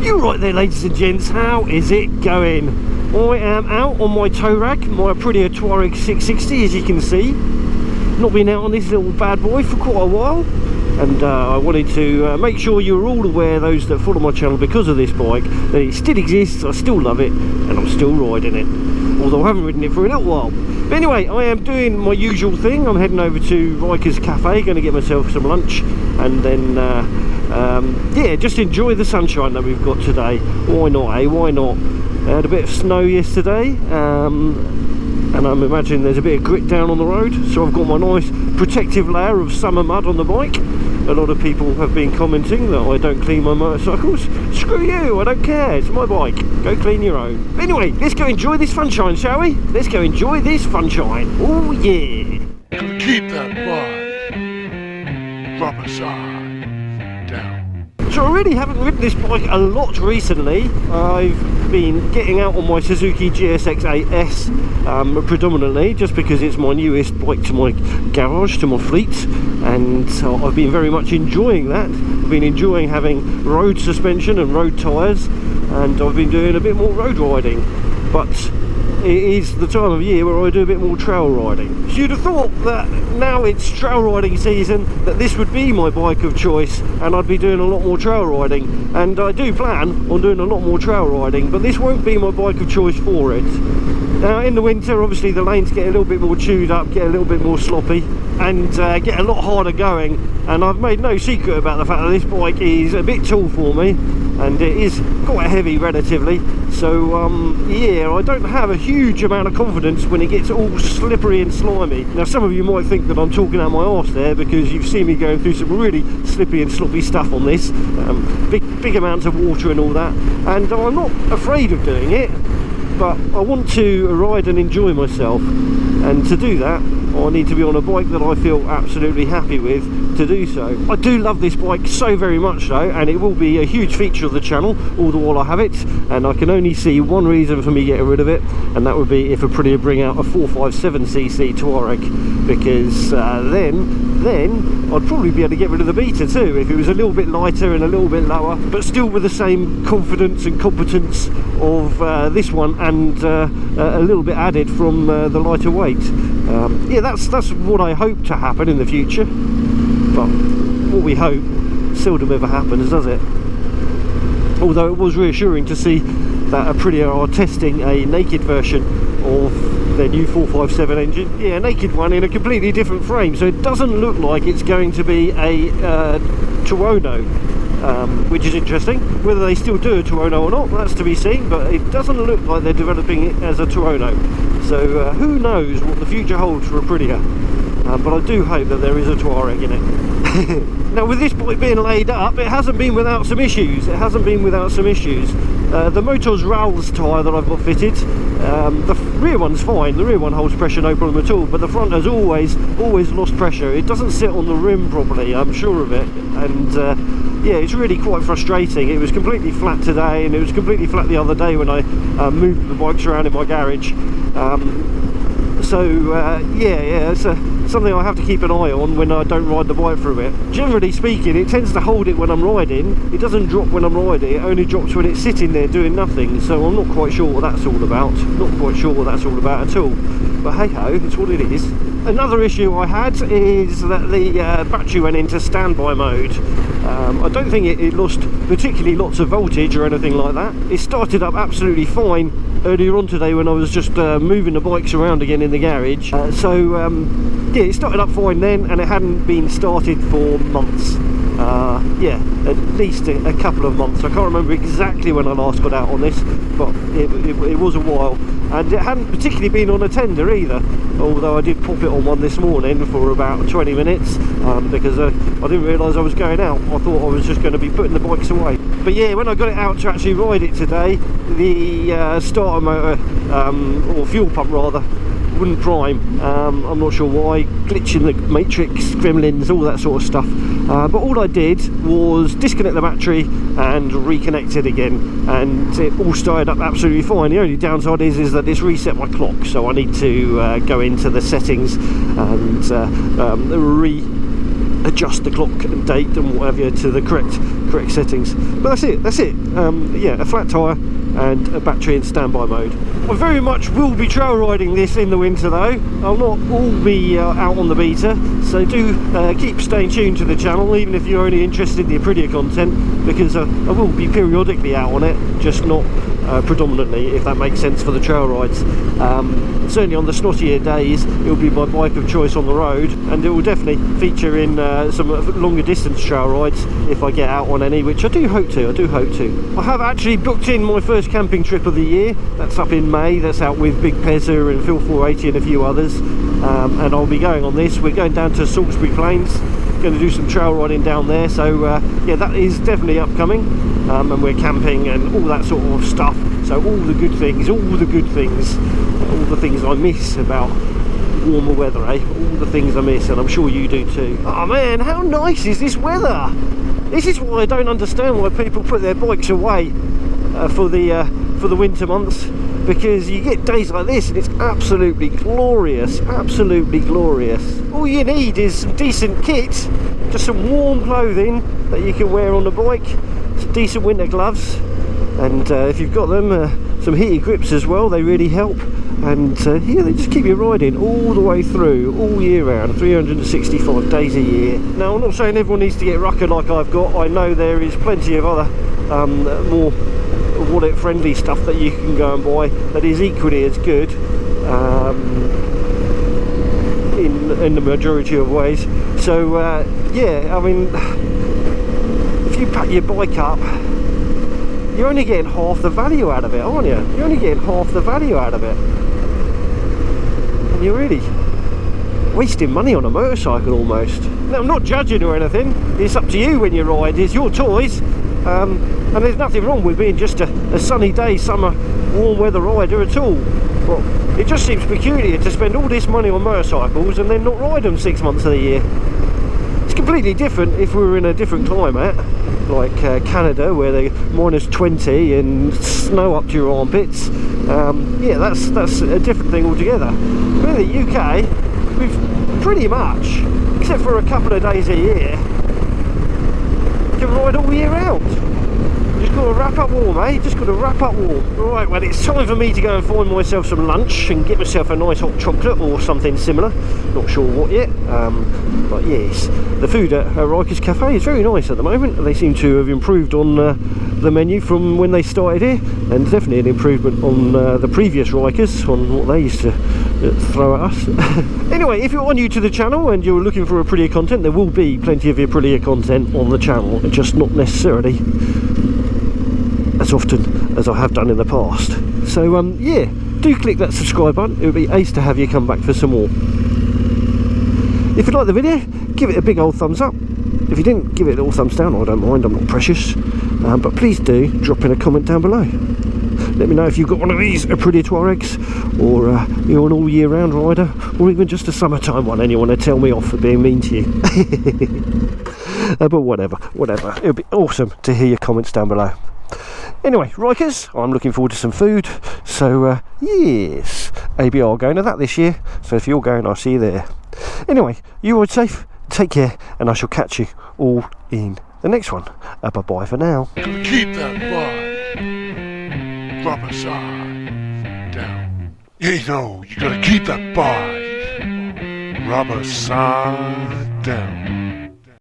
You right there, ladies and gents, how is it going? I am out on my tow rack, my Aprilia Tuareg 660, as you can see. Not been out on this little bad boy for quite a while, and I wanted to make sure you're all aware, those that follow my channel, because of this bike, that it still exists, I still love it, and I'm still riding it, although I haven't ridden it for a little while. But anyway, I am doing my usual thing. I'm heading over to Riker's Cafe, going to get myself some lunch, and then yeah, just enjoy the sunshine that we've got today. Why not, eh? Why not? I had a bit of snow yesterday, and I'm imagining there's a bit of grit down on the road, so I've got my nice protective layer of summer mud on the bike. A lot of people have been commenting that I don't clean my motorcycles. Screw you, I don't care, it's my bike. Go clean your own. But anyway, let's go enjoy this sunshine, shall we? Let's go enjoy this sunshine. Oh yeah. Keep that bud. Rubber side down. So I really haven't ridden this bike a lot recently. I've been getting out on my Suzuki GSX-R predominantly, just because it's my newest bike to my garage, to my fleet, and I've been very much enjoying that. I've been enjoying having road suspension and road tyres, and I've been doing a bit more road riding, but it is the time of year where I do a bit more trail riding. So you'd have thought that now it's trail riding season, that this would be my bike of choice and I'd be doing a lot more trail riding, and I do plan on doing a lot more trail riding, but this won't be my bike of choice for it. Now in the winter, obviously the lanes get a little bit more chewed up, get a little bit more sloppy, and get a lot harder going, and I've made no secret about the fact that this bike is a bit tall for me, and it is quite heavy relatively, so yeah, I don't have a huge amount of confidence when it gets all slippery and slimy. Now some of you might think that I'm talking out my arse there, because you've seen me going through some really slippy and sloppy stuff on this, big amounts of water and all that, and I'm not afraid of doing it, but I want to ride and enjoy myself, and to do that I need to be on a bike that I feel absolutely happy with to do so. I do love this bike so very much though, and it will be a huge feature of the channel all the while I have it, and I can only see one reason for me getting rid of it, and that would be if Aprilia bring out a 457cc Tuareg, because then I'd probably be able to get rid of the Beta too, if it was a little bit lighter and a little bit lower, but still with the same confidence and competence of this one, and a little bit added from the lighter weight. Yeah, that's what I hope to happen in the future, but what we hope seldom ever happens, does it? Although it was reassuring to see that Aprilia are testing a naked version of their new 457 engine. Yeah, a naked one in a completely different frame, so it doesn't look like it's going to be a Tuono, which is interesting. Whether they still do a Tuono or not, that's to be seen, but it doesn't look like they're developing it as a Tuono. So who knows what the future holds for Aprilia, but I do hope that there is a Tuareg in it. Now with this bike being laid up, it hasn't been without some issues. It hasn't been without some issues. The Moto's Ral's tyre that I've got fitted, the rear one's fine, the rear one holds pressure no problem at all, but the front has always lost pressure. It doesn't sit on the rim properly, I'm sure of it, and yeah, it's really quite frustrating. It was completely flat today, and it was completely flat the other day when I moved the bikes around in my garage. Yeah, it's something I have to keep an eye on when I don't ride the bike for a bit. Generally speaking, it tends to hold it when I'm riding. It doesn't drop when I'm riding, it only drops when it's sitting there doing nothing, so I'm not quite sure what that's all about. Not quite sure what that's all about at all. But hey ho, it's what it is. Another issue I had is that the battery went into standby mode. I don't think it lost particularly lots of voltage or anything like that. It started up absolutely fine earlier on today when I was just moving the bikes around again in the garage. Yeah, it started up fine then, and it hadn't been started for months. Yeah, at least a couple of months. I can't remember exactly when I last got out on this, but it was a while, and it hadn't particularly been on a tender either, although I did pop it on one this morning for about 20 minutes because I didn't realise I was going out. I thought I was just going to be putting the bikes away. But yeah, when I got it out to actually ride it today, the starter motor, or fuel pump rather, wouldn't prime. I'm not sure why, glitch in the matrix, gremlins, all that sort of stuff, but all I did was disconnect the battery and reconnect it again, and it all started up absolutely fine. The only downside is that it's reset my clock, so I need to go into the settings and adjust the clock and date and whatever to the correct settings. But that's it. Yeah, a flat tyre and a battery in standby mode. I very much will be trail riding this in the winter though. I'll not all be out on the beta, so do keep staying tuned to the channel, even if you're only interested in the Aprilia content, because I will be periodically out on it, just not predominantly, if that makes sense, for the trail rides. Certainly on the snottier days it will be my bike of choice on the road, and it will definitely feature in some longer distance trail rides if I get out on any, which I do hope to. I have actually booked in my first camping trip of the year. That's up in May. That's out with Big Pezza and Phil 480 and a few others, and I'll be going on this. We're going down to Salisbury Plains, going to do some trail riding down there, so yeah, that is definitely upcoming, and we're camping and all that sort of stuff. So all the things I miss about warmer weather, eh? All the things I miss, and I'm sure you do too. Oh man, how nice is this weather? This is why I don't understand why people put their bikes away for the winter months, because you get days like this and it's absolutely glorious, All you need is some decent kit, just some warm clothing that you can wear on the bike, some decent winter gloves, and if you've got them, some heated grips as well, they really help. And yeah, they just keep you riding all the way through, all year round, 365 days a year. Now, I'm not saying everyone needs to get rucker like I've got. I know there is plenty of other more wallet friendly stuff that you can go and buy that is equally as good in the majority of ways. So yeah, I mean, if you pack your bike up, you're only getting half the value out of it, aren't you? You're only getting half the value out of it, and you're really wasting money on a motorcycle almost. Now, I'm not judging or anything. It's up to you when you ride. It's your choice. And there's nothing wrong with being just a sunny day, summer, warm weather rider at all. But it just seems peculiar to spend all this money on motorcycles and then not ride them 6 months of the year. It's completely different if we were in a different climate, like Canada, where they're -20 and snow up to your armpits. Yeah, that's a different thing altogether. But in the UK, we've pretty much, except for a couple of days a year, you can ride all year round. Just got to wrap up warm, eh? Just got to wrap up warm. Right, well, it's time for me to go and find myself some lunch and get myself a nice hot chocolate or something similar. Not sure what yet, but yes, the food at Rikers Cafe is very nice at the moment. They seem to have improved on the menu from when they started here, and definitely an improvement on the previous Rikers, on what they used to throw at us. Anyway, if you're new to the channel and you're looking for Aprilia content, there will be plenty of Aprilia content on the channel, just not necessarily as often as I have done in the past. So yeah, do click that subscribe button. It would be ace to have you come back for some more. If you like the video, give it a big old thumbs up. If you didn't, give it a little thumbs down. I don't mind, I'm not precious, but please do drop in a comment down below. Let me know if you've got one of these Aprilia Tuaregs, or you're an all year round rider, or even just a summertime one and you want to tell me off for being mean to you. But whatever, it would be awesome to hear your comments down below. Anyway, Rikers, I'm looking forward to some food, so yes, ABR are going to that this year, so if you're going, I'll see you there. Anyway, you ride safe, take care, and I shall catch you all in the next one. Bye-bye for now. Keep that bike rubber side down. You know, you gotta keep that bike rubber side down.